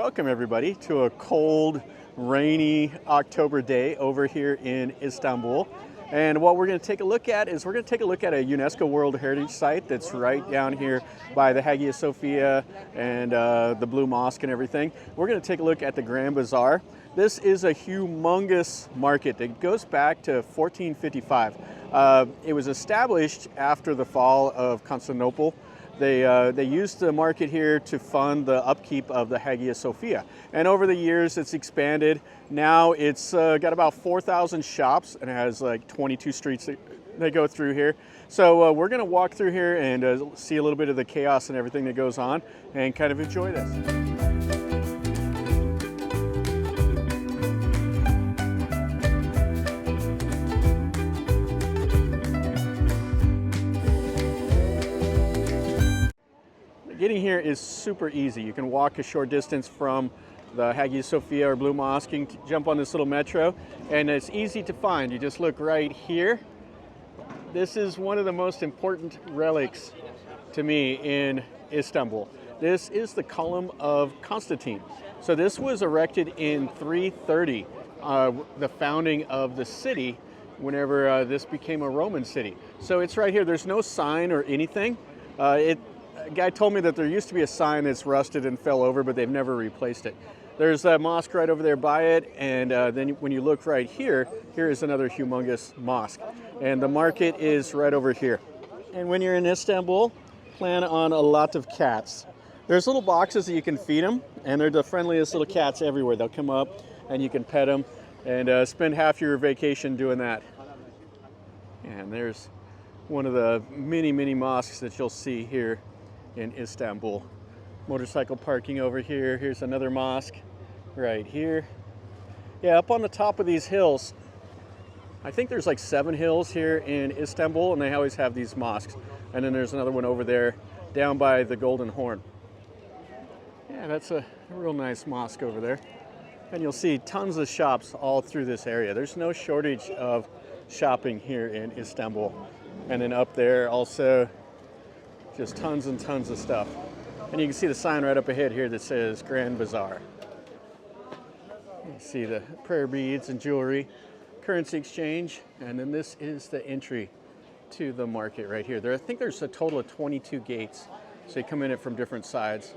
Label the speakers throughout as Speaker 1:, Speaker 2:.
Speaker 1: Welcome everybody to a cold, rainy October day over here in Istanbul. And what we're going to take a look at is we're going to take a look at a UNESCO World Heritage Site that's right down here by the Hagia Sophia and the Blue Mosque and everything. We're going to take a look at the Grand Bazaar. This is a humongous market. It goes back to 1455. It was established after the fall of Constantinople. They used the market here to fund the upkeep of the Hagia Sophia. And over the years, it's expanded. Now it's got about 4,000 shops and it has like 22 streets that go through here. So we're going to walk through here and see a little bit of the chaos and everything that goes on and kind of enjoy this. Getting here is super easy. You can walk a short distance from the Hagia Sophia or Blue Mosque. You can jump on this little metro and it's easy to find. You just look right here. This is one of the most important relics to me in Istanbul. This is the column of Constantine. So this was erected in 330, the founding of the city whenever this became a Roman city. So it's right here. There's no sign or anything. A guy told me that there used to be a sign that's rusted and fell over, but they've never replaced it. There's a mosque right over there by it, and then when you look right here, here is another humongous mosque. And the market is right over here. And when you're in Istanbul, plan on a lot of cats. There's little boxes that you can feed them, and they're the friendliest little cats everywhere. They'll come up and you can pet them and spend half your vacation doing that. And there's one of the many, many mosques that you'll see here in Istanbul. Motorcycle parking over here. Here's another mosque right here. Yeah, up on the top of these hills, I think there's like 7 hills here in Istanbul, and they always have these mosques. And then there's another one over there down by the Golden Horn. Yeah, that's a real nice mosque over there. And you'll see tons of shops all through this area. There's no shortage of shopping here in Istanbul. And then up there also just tons and tons of stuff. And you can see the sign right up ahead here that says Grand Bazaar. You see the prayer beads and jewelry, currency exchange, and then this is the entry to the market right here. I think there's a total of 22 gates, so you come in it from different sides.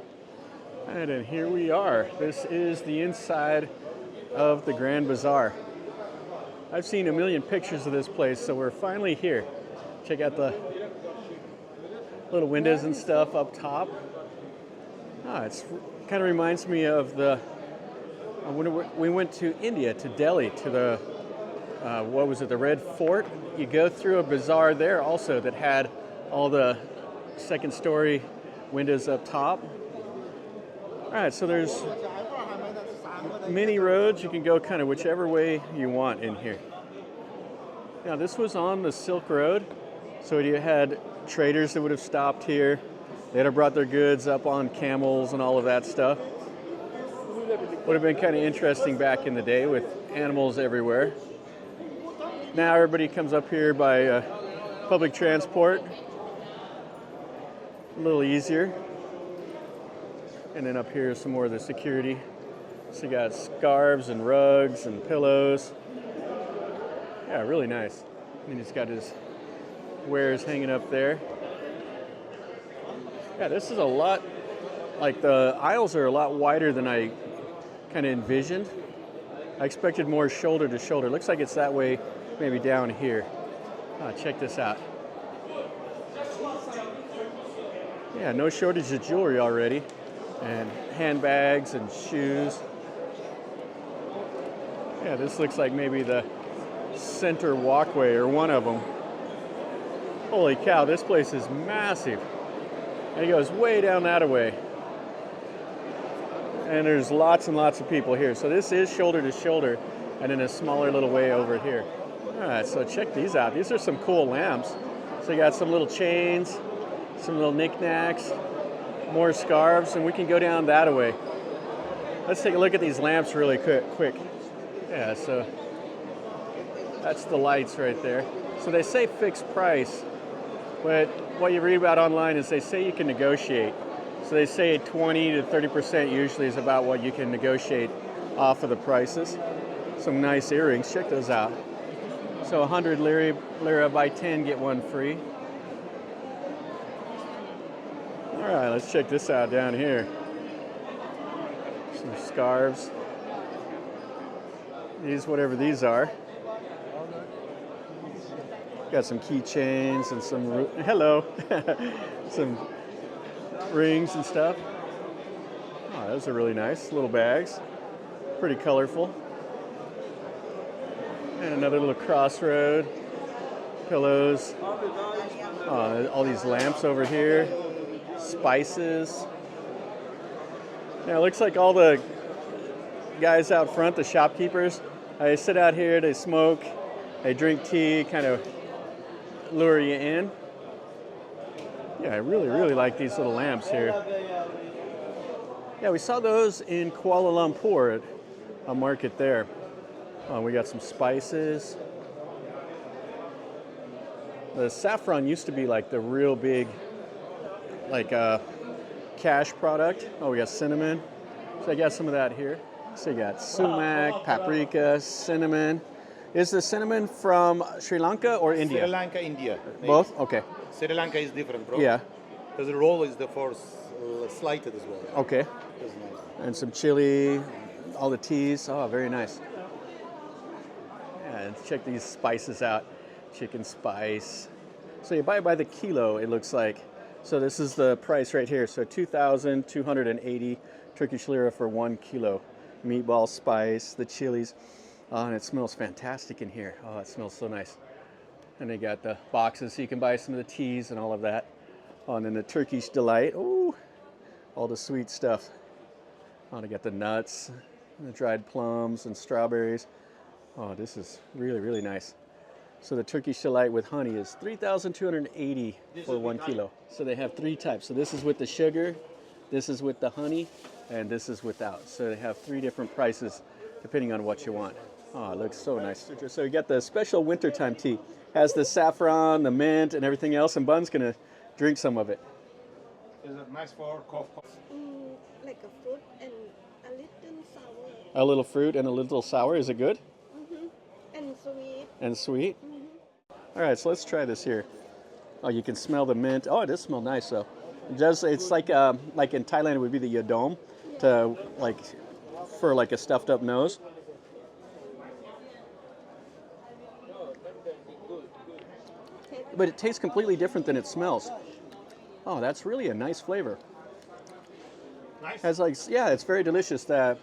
Speaker 1: And then here we are. This is the inside of the Grand Bazaar. I've seen a million pictures of this place, so we're finally here. Check out the little windows and stuff up top. It kind of reminds me of when we went to India, to Delhi, to the, the Red Fort. You go through a bazaar there also that had all the second story windows up top. All right, so there's many roads. You can go kind of whichever way you want in here. Now this was on the Silk Road, so you had traders that would have stopped here. They'd have brought their goods up on camels and all of that stuff. Would have been kind of interesting back in the day with animals everywhere. Now everybody comes up here by public transport. A little easier. And then up here is some more of the security. So you got scarves and rugs and pillows. Yeah, really nice. And he's got his wares hanging up there. Yeah, this is a lot, like the aisles are a lot wider than I kind of envisioned. I expected more shoulder to shoulder. Looks like it's that way, maybe down here. Check this out. Yeah, no shortage of jewelry already, and handbags and shoes. Yeah, this looks like maybe the center walkway or one of them. Holy cow, this place is massive. And it goes way down that way. And there's lots and lots of people here. So this is shoulder to shoulder and in a smaller little way over here. All right, so check these out. These are some cool lamps. So you got some little chains, some little knickknacks, more scarves, and we can go down that way. Let's take a look at these lamps really quick. Yeah, so that's the lights right there. So they say fixed price, but what you read about online is they say you can negotiate. So they say 20 to 30% usually is about what you can negotiate off of the prices. Some nice earrings, check those out. So 100 lira buy 10, get one free. All right, let's check this out down here. Some scarves. These, whatever these are. Got some keychains and some, hello, some rings and stuff. Oh, those are really nice, little bags. Pretty colorful. And another little crossroad. Pillows. All these lamps over here. Spices. Now it looks like all the guys out front, the shopkeepers, they sit out here, they smoke, they drink tea, kind of lure you in. Yeah, I really like these little lamps here. Yeah, we saw those in Kuala Lumpur at a market there. We got some spices. The saffron used to be like the real big, like cash product. Oh, we got cinnamon. So I got some of that here. So you got sumac, paprika, cinnamon. Is the cinnamon from Sri Lanka or India?
Speaker 2: Sri Lanka, India. Maybe.
Speaker 1: Both? Okay.
Speaker 2: Sri Lanka is different, bro.
Speaker 1: Yeah.
Speaker 2: Because the roll is the first slighted as well.
Speaker 1: Okay.
Speaker 2: That's nice.
Speaker 1: And some chili, all the teas. Oh, very nice. Yeah, and check these spices out. Chicken spice. So you buy it by the kilo, it looks like. So this is the price right here. So 2,280 Turkish lira for 1 kilo. Meatball spice, the chilies. Oh, and it smells fantastic in here. Oh, it smells so nice. And they got the boxes so you can buy some of the teas and all of that. Oh, and then the Turkish delight. Oh, all the sweet stuff. Oh, they got the nuts, the dried plums and strawberries. Oh, this is really nice. So the Turkish delight with honey is 3,280 for 1 kilo. So they have 3 types. So this is with the sugar, this is with the honey, and this is without. So they have 3 different prices depending on what you want. Oh, it looks so nice. So you got the special wintertime tea. Has the saffron, the mint, and everything else, and Bun's gonna drink some of it.
Speaker 2: Is it nice for cough?
Speaker 3: Like a fruit and a little sour.
Speaker 1: A little fruit and a little sour. Is it good?
Speaker 3: And sweet.
Speaker 1: And sweet? All right, so let's try this here. Oh, you can smell the mint. Oh, it does smell nice though. It does. It's like in Thailand it would be the yadom, to like for like a stuffed up nose. But it tastes completely different than it smells. Oh, that's really a nice flavor.
Speaker 2: Nice.
Speaker 1: Has like, yeah, it's very delicious. That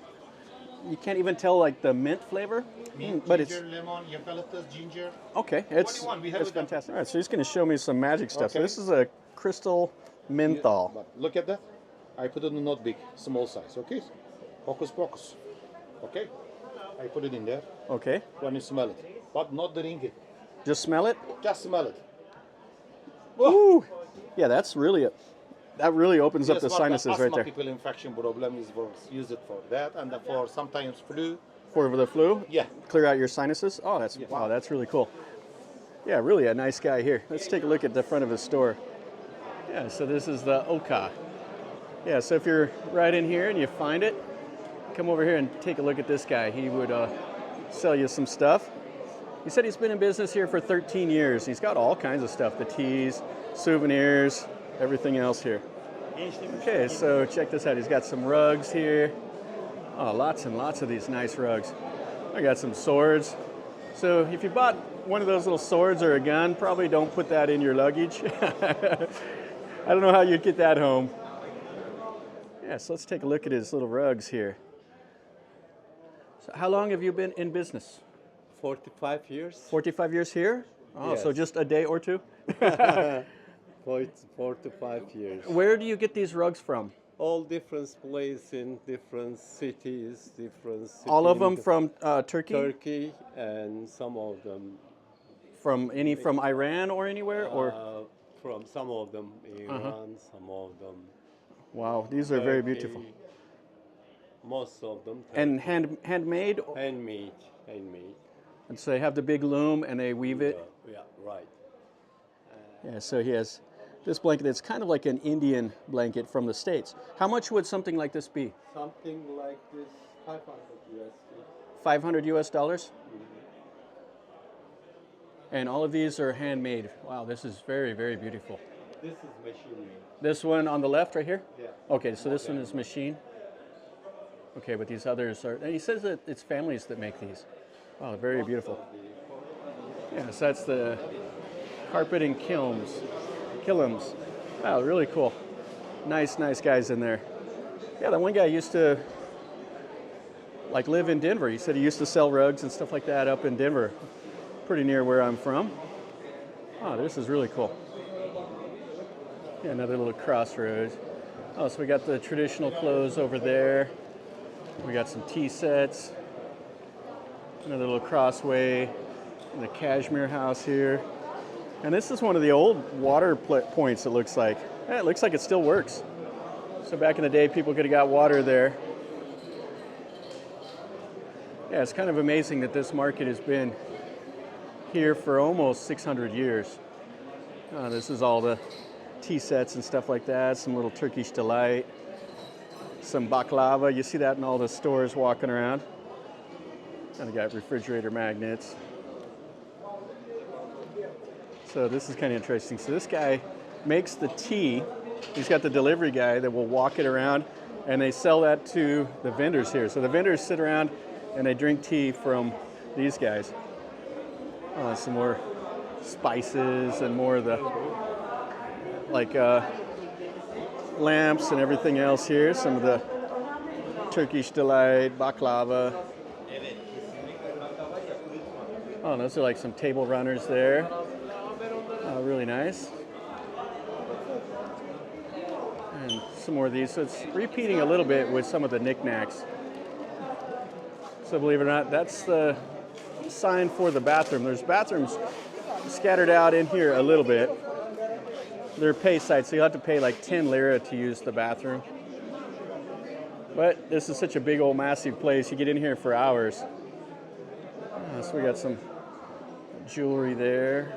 Speaker 1: you can't even tell like the mint flavor,
Speaker 2: Mint,
Speaker 1: but
Speaker 2: ginger, lemon, eucalyptus, ginger.
Speaker 1: okay. It's fantastic. All right, so he's going to show me some magic stuff. So
Speaker 2: Okay.
Speaker 1: this is a crystal menthol.
Speaker 2: But look at that. I put it in not big, small size. Okay. Hocus pocus. Okay. I put it in there.
Speaker 1: Okay,
Speaker 2: When you smell it, but not drink it.
Speaker 1: just smell it.
Speaker 2: Just smell it.
Speaker 1: Ooh, yeah, that really opens up
Speaker 2: Yes,
Speaker 1: the
Speaker 2: what
Speaker 1: sinuses right
Speaker 2: asthma
Speaker 1: there.
Speaker 2: people infection problem is for use it for that, and for sometimes flu.
Speaker 1: For the flu,
Speaker 2: Yeah.
Speaker 1: clear out your sinuses. Oh, that's really cool. Yeah, really a nice guy here. Let's take a look at the front of his store. Yeah, so this is the Oka. Yeah, so if you're right in here and you find it, come over here and take a look at this guy. He would sell you some stuff. He said he's been in business here for 13 years. He's got all kinds of stuff, the teas, souvenirs, everything else here. Okay, so check this out. He's got some rugs here. Oh, lots and lots of these nice rugs. I got some swords. So if you bought one of those little swords or a gun, probably don't put that in your luggage. I don't know how you'd get that home. Yeah, so let's take a look at his little rugs here. So how long have you been in business?
Speaker 4: 45 years.
Speaker 1: 45 years here? Oh, so
Speaker 4: Yes.
Speaker 1: just a day or two?
Speaker 4: 45 years.
Speaker 1: Where do you get these rugs from?
Speaker 4: All different places in different cities, different cities.
Speaker 1: All of them from Turkey?
Speaker 4: Turkey, and some of them
Speaker 1: From Iran or anywhere? Or
Speaker 4: from some of them Iran, some of them
Speaker 1: wow, these are very
Speaker 4: Turkey,
Speaker 1: beautiful.
Speaker 4: Most of them
Speaker 1: And handmade?
Speaker 4: handmade.
Speaker 1: And so they have the big loom and they weave it.
Speaker 4: Yeah, right.
Speaker 1: Yeah, so he has this blanket. It's kind of like an Indian blanket from the States. How much would something like this be?
Speaker 4: Something like this, 500 USD.
Speaker 1: 500 US dollars? And all of these are handmade. Wow, this is very, very beautiful.
Speaker 4: This is machinery.
Speaker 1: This one on the left right here?
Speaker 4: Yeah.
Speaker 1: Okay, so this one is machine. Okay, but these others are, and he says that it's families that make these. Wow, very beautiful. Yeah, so that's the carpeting kilns. Wow, really cool. Nice, nice guys in there. Yeah, that one guy used to like live in Denver. He said he used to sell rugs and stuff like that up in Denver, pretty near where I'm from. Oh, this is really cool. Yeah, another little crossroads. Oh, so we got the traditional clothes over there. We got some tea sets. Another little crossway. And the cashmere house here. And this is one of the old water points, it looks like. Yeah, it looks like it still works. So back in the day, people could have got water there. Yeah, it's kind of amazing that this market has been here for almost 600 years. This is all the tea sets and stuff like that. Some little Turkish delight. Some baklava. You see that in all the stores walking around. And we got refrigerator magnets. So this is kind of interesting. So this guy makes the tea. He's got the delivery guy that will walk it around, and they sell that to the vendors here. So the vendors sit around and they drink tea from these guys. Some more spices and more of the like lamps and everything else here. Some of the Turkish delight, baklava. Oh, those are like some table runners there. Really nice. And some more of these. So it's repeating a little bit with some of the knickknacks. So believe it or not, that's the sign for the bathroom. There's bathrooms scattered out in here a little bit. They're pay sites, so you'll have to pay like 10 lira to use the bathroom. But this is such a big old massive place. You get in here for hours. So we got some jewelry there.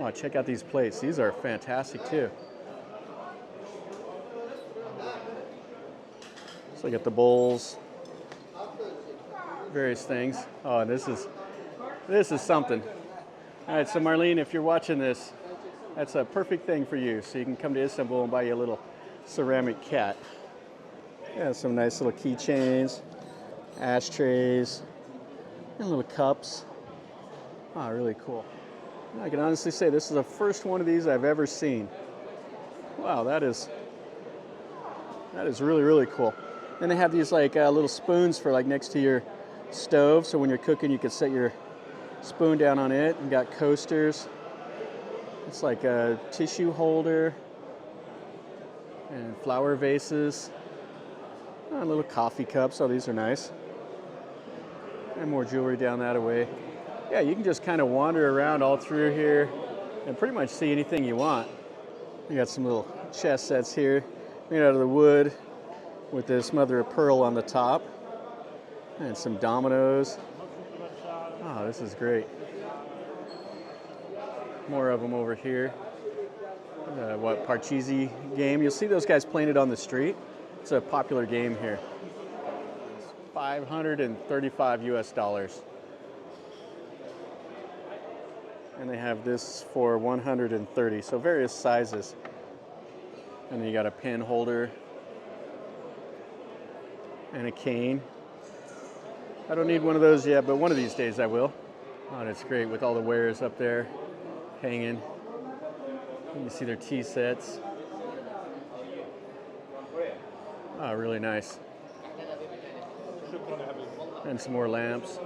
Speaker 1: Oh, check out these plates. These are fantastic too. So I got the bowls, various things. Oh, and this is something. All right, so Marlene, if you're watching this, that's a perfect thing for you. So you can come to Istanbul and buy you a little ceramic cat. Yeah, some nice little keychains, ashtrays, and little cups. Oh, really cool. I can honestly say this is the first one of these I've ever seen. Wow, that is really, really cool. Then they have these like little spoons for like next to your stove, so when you're cooking you can set your spoon down on it. You got coasters. It's like a tissue holder and flower vases. Little coffee cups. Oh, these are nice. And more jewelry down that way. Yeah, you can just kind of wander around all through here and pretty much see anything you want. We got some little chess sets here made out of the wood with this mother of pearl on the top. And some dominoes. Oh, this is great. More of them over here. Parcheesi game. You'll see those guys playing it on the street. It's a popular game here. It's 535 US dollars. And they have this for 130, so various sizes. And then you got a pen holder and a cane. I don't need one of those yet, but one of these days I will. Oh, that's great with all the wares up there hanging. You see their tea sets. Oh, really nice. And some more lamps.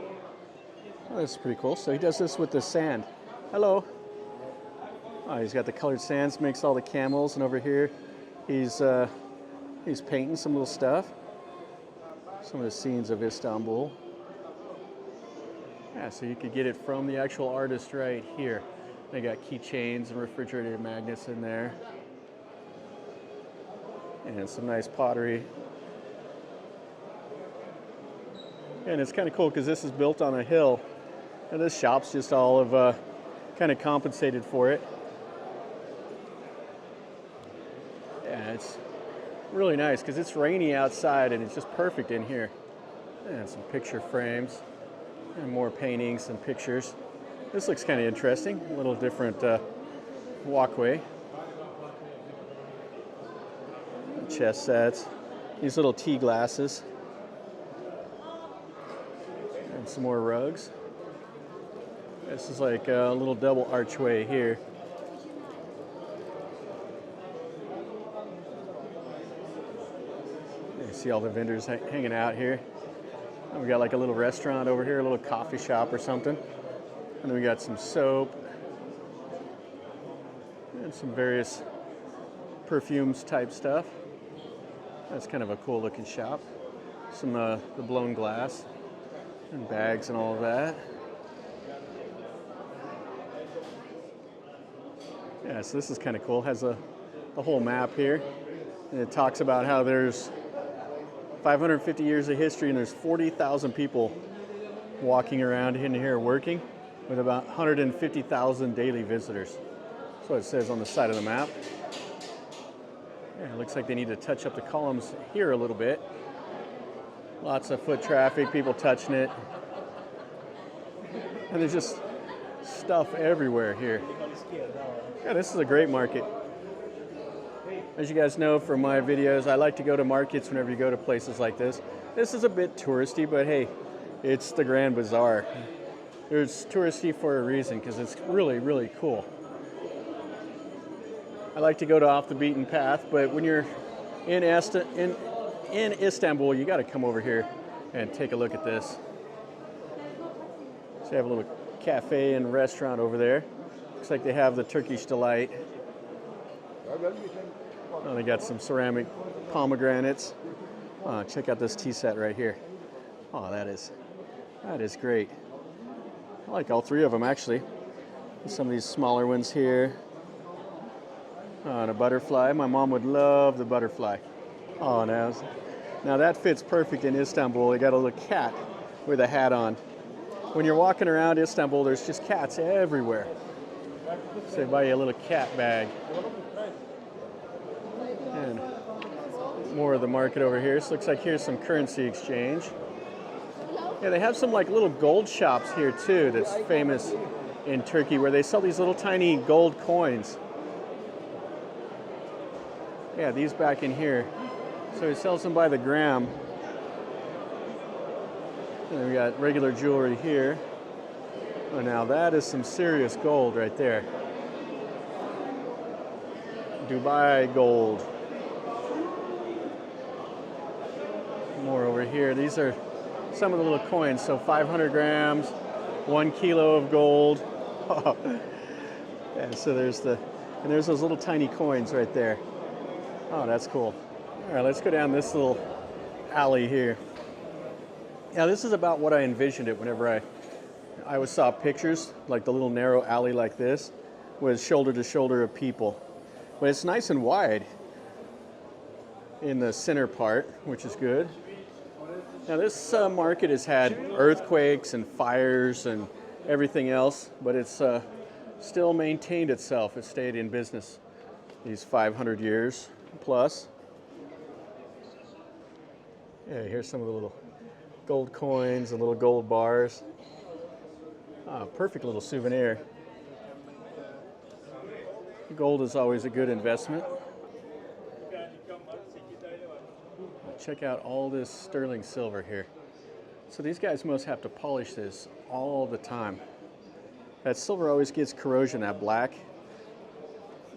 Speaker 1: Oh, that's pretty cool. So he does this with the sand. Hello. Oh, he's got the colored sands, makes all the camels, and over here he's painting some little stuff. Some of the scenes of Istanbul. Yeah, so you could get it from the actual artist right here. They got keychains and refrigerator magnets in there. And some nice pottery. And it's kind of cool because this is built on a hill. And this shop's just all of kind of compensated for it. really nice because it's rainy outside and it's just perfect in here. And some picture frames and more paintings and pictures. This looks kind of interesting, a little different walkway. Chess sets, these little tea glasses, and some more rugs. This is like a little double archway here. You see all the vendors hanging out here. And we got like a little restaurant over here, a little coffee shop or something. And then we got some soap and some various perfumes type stuff. That's kind of a cool looking shop. Some the blown glass and bags and all of that. Yeah, so this is kind of cool. Has the whole map here. And it talks about how there's 550 years of history and there's 40,000 people walking around in here working with about 150,000 daily visitors. That's what it says on the side of the map. Yeah, it looks like they need to touch up the columns here a little bit. Lots of foot traffic, people touching it. And there's just stuff everywhere here. Yeah, this is a great market. As you guys know from my videos, I like to go to markets whenever you go to places like this. This is a bit touristy, but hey, it's the Grand Bazaar. It's touristy for a reason because it's really, really cool. I like to go to off the beaten path, but when you're in Istanbul, you got to come over here and take a look at this. So they have a little cafe and restaurant over there. Looks like they have the Turkish delight. Oh, they got some ceramic pomegranates. Oh, check out this tea set right here. Oh, that is great. I like all three of them actually. Some of these smaller ones here. Oh, and a butterfly. My mom would love the butterfly. Oh, now that fits perfect in Istanbul. They got a little cat with a hat on. When you're walking around Istanbul, there's just cats everywhere. So they buy you a little cat bag. And more of the market over here. So looks like here's some currency exchange. Yeah, they have some like little gold shops here too that's famous in Turkey where they sell these little tiny gold coins. Yeah, these back in here. So he sells them by the gram. And then we got regular jewelry here. Oh, now that is some serious gold right there. Dubai gold. More over here. These are some of the little coins. So 500 grams, 1 kilo of gold. And so there's those little tiny coins right there. Oh, that's cool. All right, let's go down this little alley here. Yeah, this is about what I envisioned it whenever I always saw pictures, like the little narrow alley like this, with shoulder to shoulder of people. But it's nice and wide in the center part, which is good. Now this market has had earthquakes and fires and everything else, but it's still maintained itself. It stayed in business these 500 years plus. Yeah, here's some of the little gold coins and little gold bars. Ah, perfect little souvenir. Gold is always a good investment. Check out all this sterling silver here. So these guys must have to polish this all the time. That silver always gets corrosion, that black.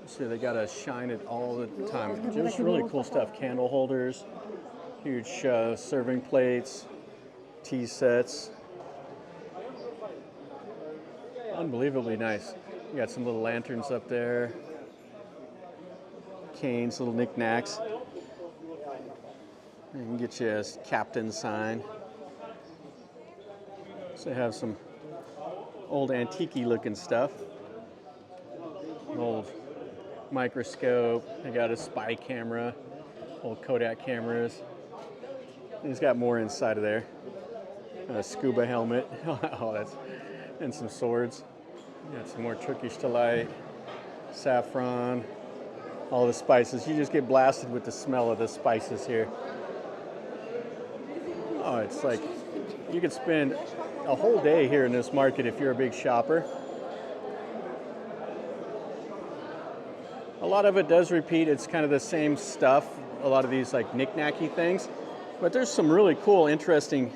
Speaker 1: So they gotta shine it all the time. Just really cool stuff. Candle holders, huge serving plates, tea sets. Unbelievably nice. You got some little lanterns up there. Canes, little knickknacks. You can get you a captain sign. So they have some old antique-y looking stuff. An old microscope. They got a spy camera, old Kodak cameras. He's got more inside of there. A scuba helmet. And some swords. Got some more Turkish delight, saffron. all the spices. You just get blasted with the smell of the spices here. Oh, it's like you could spend a whole day here in this market if you're a big shopper. A lot of it does repeat. It's kind of the same stuff. A lot of these like knick-knacky things. But there's some really cool, interesting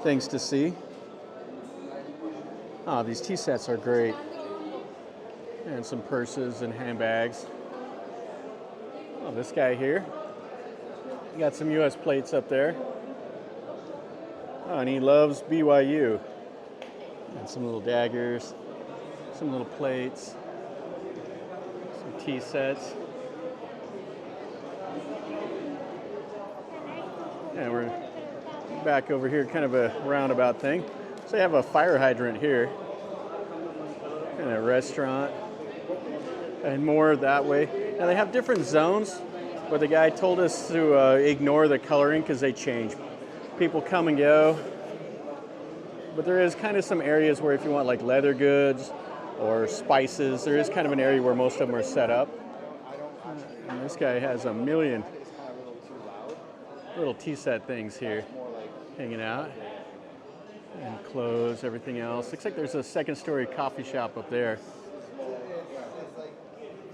Speaker 1: things to see. Oh, these tea sets are great. And some purses and handbags. Oh, this guy here. You got some US plates up there. Oh, and he loves BYU. And some little daggers, some little plates, some tea sets. And we're back over here, kind of a roundabout thing. So they have a fire hydrant here, and a restaurant, and more that way. Now they have different zones, but the guy told us to ignore the coloring because they change. People come and go. But there is kind of some areas where if you want like leather goods or spices, there is kind of an area where most of them are set up. And this guy has a million little tea set things here hanging out. And clothes, everything else. Looks like there's a second story coffee shop up there.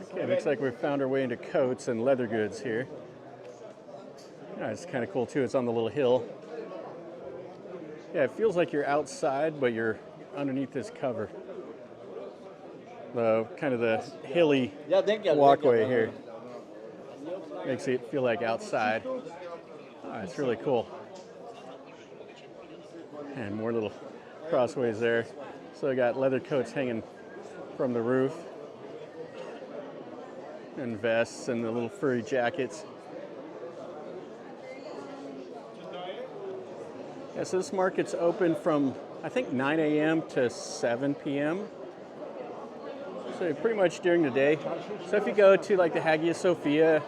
Speaker 1: Okay, looks like we've found our way into coats and leather goods here. Yeah, it's kind of cool too. It's on the little hill. Yeah, it feels like you're outside, but you're underneath this cover. The kind of the hilly walkway here makes it feel like outside. Oh, it's really cool. And more little crossways there. So I got leather coats hanging from the roof, and vests and the little furry jackets. Yeah, so this market's open from, I think, 9 a.m. to 7 p.m. So pretty much during the day. So if you go to like the Hagia Sophia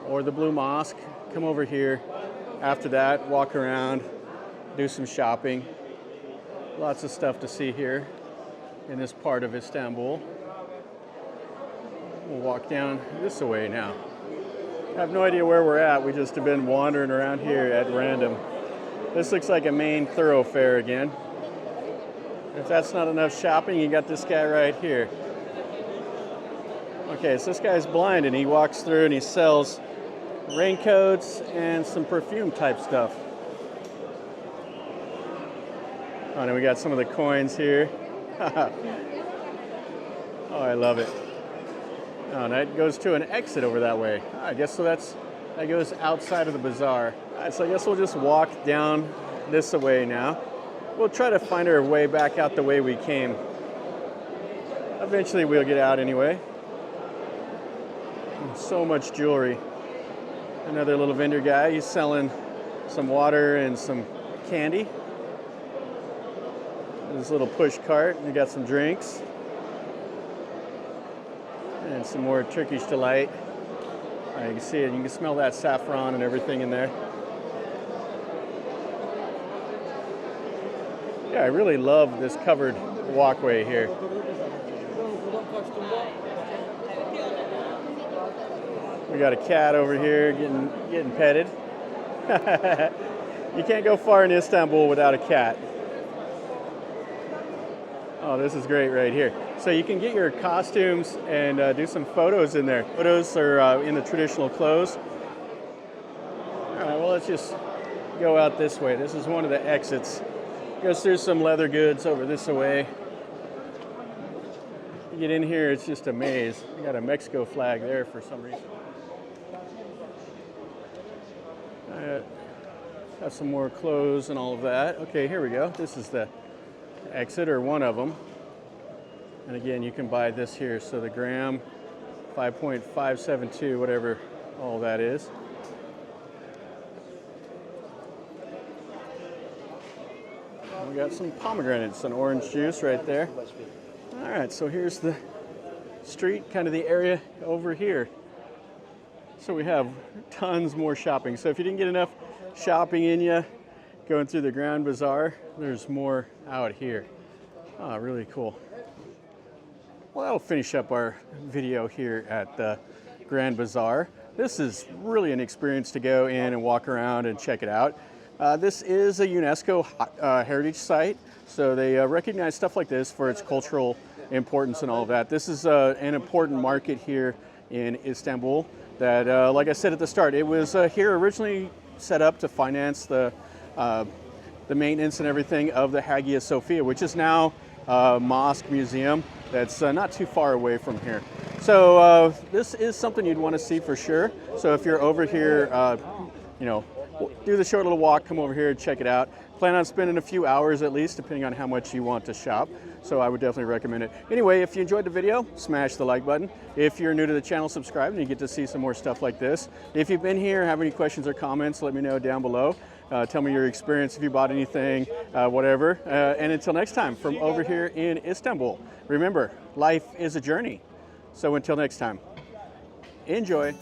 Speaker 1: or the Blue Mosque, come over here. After that, walk around, do some shopping. Lots of stuff to see here in this part of Istanbul. We'll walk down this way now. I have no idea where we're at. We just have been wandering around here at random. This looks like a main thoroughfare again. If that's not enough shopping, you got this guy right here. Okay, so this guy's blind and he walks through and he sells raincoats and some perfume type stuff. Oh, and we got some of the coins here. Oh, I love it. Oh, and that goes to an exit over that way. I guess so that goes outside of the bazaar. All right, so I guess we'll just walk down this way now. We'll try to find our way back out the way we came. Eventually we'll get out anyway. So much jewelry. Another little vendor guy, he's selling some water and some candy. This little push cart, and we got some drinks. And some more Turkish delight. You can see it, you can smell that saffron and everything in there. Yeah, I really love this covered walkway here. We got a cat over here getting petted. You can't go far in Istanbul without a cat. Oh, this is great right here. So you can get your costumes and do some photos in there. Photos are in the traditional clothes. All right, well, let's just go out this way. This is one of the exits. Goes through some leather goods over this way. You get in here, it's just a maze. You got a Mexico flag there for some reason. Got some more clothes and all of that. Okay, here we go. This is the exit, or one of them. And again, you can buy this here. So the gram, 5.572, whatever all that is. We got some pomegranates and orange juice right there. All right, so here's the street, kind of the area over here. So we have tons more shopping. So if you didn't get enough shopping in you, going through the Grand Bazaar, there's more out here. Oh, really cool. Well, that'll finish up our video here at the Grand Bazaar. This is really an experience to go in and walk around and check it out. This is a UNESCO heritage site, so they recognize stuff like this for its cultural importance and all of that. This is an important market here in Istanbul that, like I said at the start, it was here originally set up to finance the maintenance and everything of the Hagia Sophia, which is now a mosque museum that's not too far away from here. So this is something you'd want to see for sure. So if you're over here, you know, do the short little walk, come over here and check it out. Plan on spending a few hours at least, depending on how much you want to shop. So I would definitely recommend it. Anyway, if you enjoyed the video, smash the like button. If you're new to the channel, subscribe and you get to see some more stuff like this. If you've been here, have any questions or comments, let me know down below. Tell me your experience, if you bought anything, whatever. And until next time, from over here in Istanbul, remember, life is a journey. So until next time, enjoy.